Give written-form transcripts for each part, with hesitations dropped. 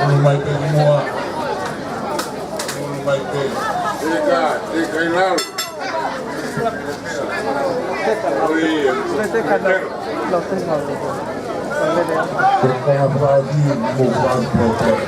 Não vai ter uma. Não vai ter. Tem lá. Pertama lagi bukan protes.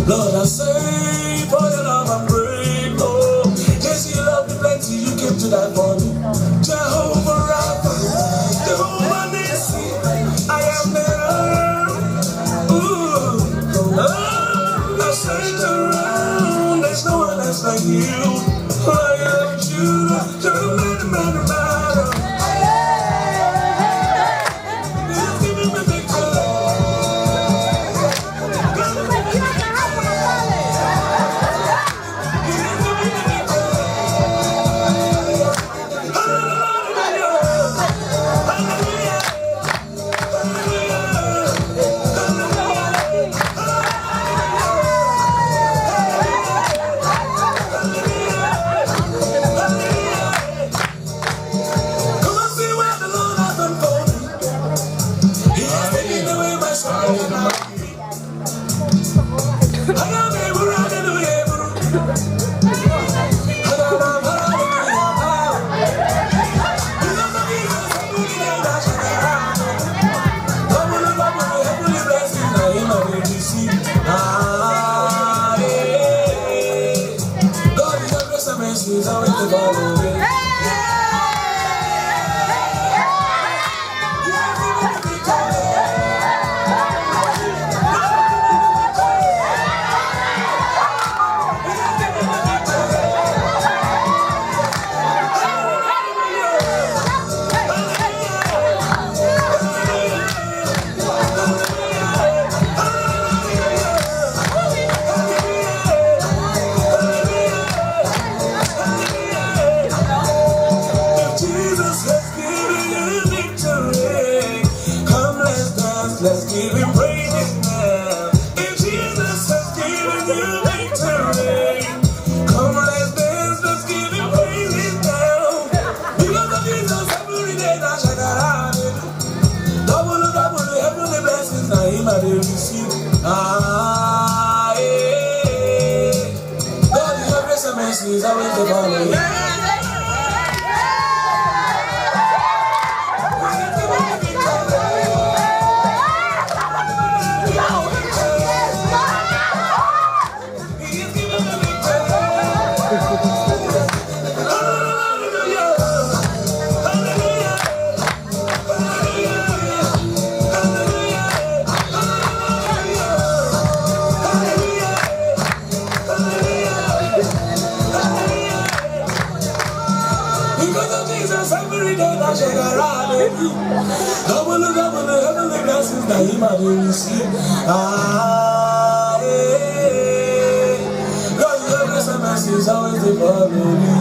Lord, I say for your love I'm grateful. Yes, you love me plenty, you came to die for me. Jehovah Rapha, Jehovah Nissi, I am there. Ooh, I search around, there's no one else like you. I am Judah, you're the man. Let's give him praise now. If Jesus has given you victory, come on, let's dance, let's give him praise now. Because of Jesus, every day I shall have it. Double, heavenly blessings, now him I did receive. God, your grace and mercy is always the follow. Double, heavenly blessings that him I will receive. God, your grace and mercy is always the follow me.